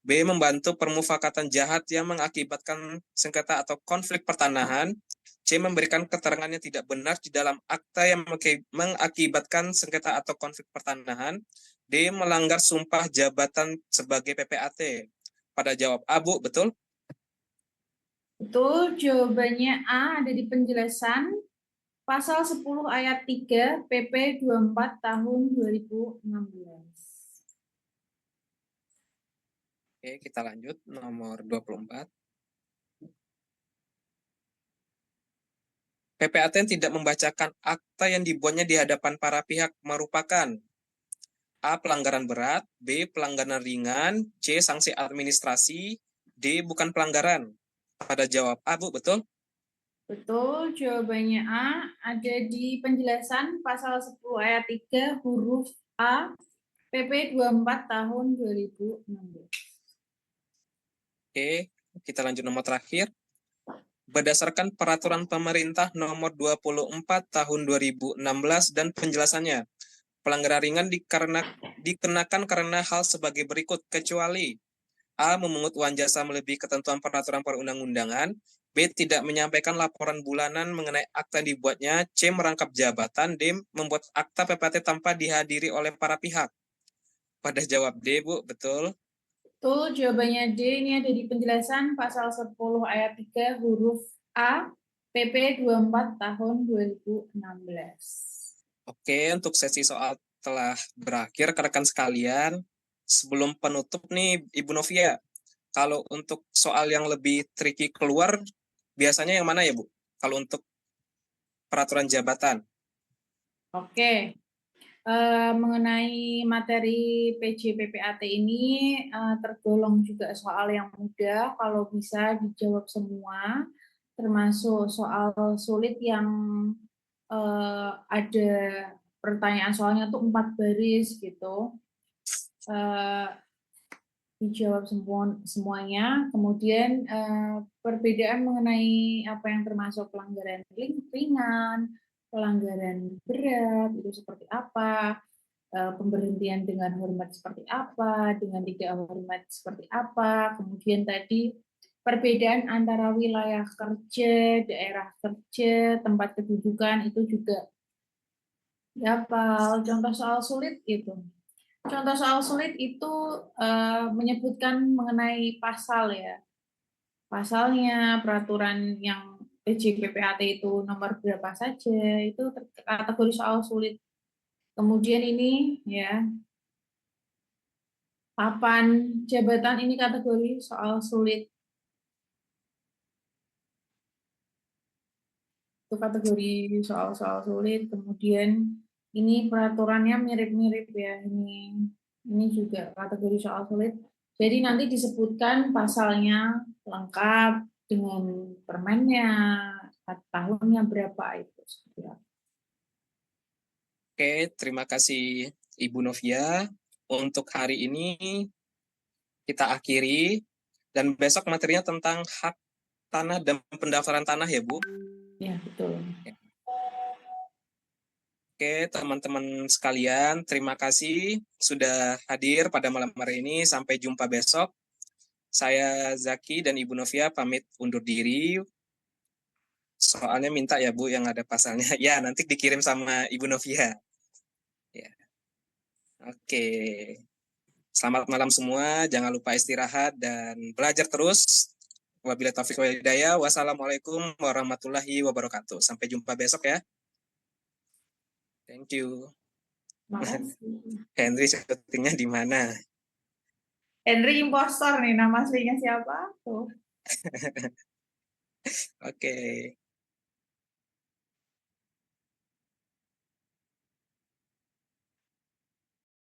B. Membantu permufakatan jahat yang mengakibatkan sengketa atau konflik pertanahan, C. Memberikan keterangan yang tidak benar di dalam akta yang mengakibatkan sengketa atau konflik pertanahan, D. Melanggar sumpah jabatan sebagai PPAT. Pada jawab A, Bu, betul? Betul, jawabannya A ada di penjelasan pasal 10 ayat 3 PP 24 tahun 2016. Oke, kita lanjut nomor 24. PPAT tidak membacakan akta yang dibuatnya di hadapan para pihak merupakan A. Pelanggaran berat, B. Pelanggaran ringan, C. Sanksi administrasi, D. Bukan pelanggaran. Pada jawab A, Bu, betul? Betul, jawabannya A ada di penjelasan pasal 10 ayat 3 huruf A PP 24 tahun 2016. Oke, kita lanjut nomor terakhir. Berdasarkan peraturan pemerintah nomor 24 tahun 2016 dan penjelasannya, pelanggaran ringan dikenakan karena hal sebagai berikut, kecuali A. Memungut uang jasa melebihi ketentuan peraturan perundang-undangan, B. Tidak menyampaikan laporan bulanan mengenai akta yang dibuatnya, C. Merangkap jabatan, D. Membuat akta PPAT tanpa dihadiri oleh para pihak. Pada jawab D, Bu, betul? Betul, jawabannya D ini ada di penjelasan pasal 10 ayat 3 huruf A PP 24 tahun 2016. Oke, untuk sesi soal telah berakhir, rekan sekalian. Sebelum penutup nih, Ibu Novia, kalau untuk soal yang lebih tricky keluar, biasanya yang mana ya, Bu? Kalau untuk peraturan jabatan. Oke, mengenai materi PJ PPAT ini tergolong juga soal yang mudah kalau bisa dijawab semua, termasuk soal sulit yang ada pertanyaan soalnya tuh 4 baris gitu. Dijawab semuanya. Kemudian perbedaan mengenai apa yang termasuk pelanggaran ringan, pelanggaran berat itu seperti apa, pemberhentian dengan hormat seperti apa, dengan tidak hormat seperti apa. Kemudian tadi perbedaan antara wilayah kerja, daerah kerja, tempat kedudukan itu juga hafal. Contoh soal sulit itu. Contoh soal sulit itu menyebutkan mengenai pasal ya. Pasalnya, peraturan yang PJ PPAT itu nomor berapa saja, itu kategori soal sulit. Kemudian ini ya, papan jabatan ini kategori soal sulit. Itu kategori soal-soal sulit. Kemudian ini peraturannya mirip-mirip ya. Ini juga kategori soal sulit. Jadi nanti disebutkan pasalnya lengkap dengan permennya, tahunnya berapa itu. Oke, terima kasih Ibu Novia. Untuk hari ini kita akhiri, dan besok materinya tentang hak tanah dan pendaftaran tanah ya, Bu. Ya, betul. Oke, teman-teman sekalian, terima kasih sudah hadir pada malam hari ini. Sampai jumpa besok. Saya Zaki dan Ibu Novia pamit undur diri. Soalnya minta ya, Bu, yang ada pasalnya. Ya, nanti dikirim sama Ibu Novia. Ya. Oke. Selamat malam semua. Jangan lupa istirahat dan belajar terus. Wabillahi taufiq wal hidayah. Wassalamualaikum warahmatullahi wabarakatuh. Sampai jumpa besok ya. Thank you. Makasih. Henry syutingnya di mana? Henry impostor nih, nama aslinya siapa? Tuh. Oke.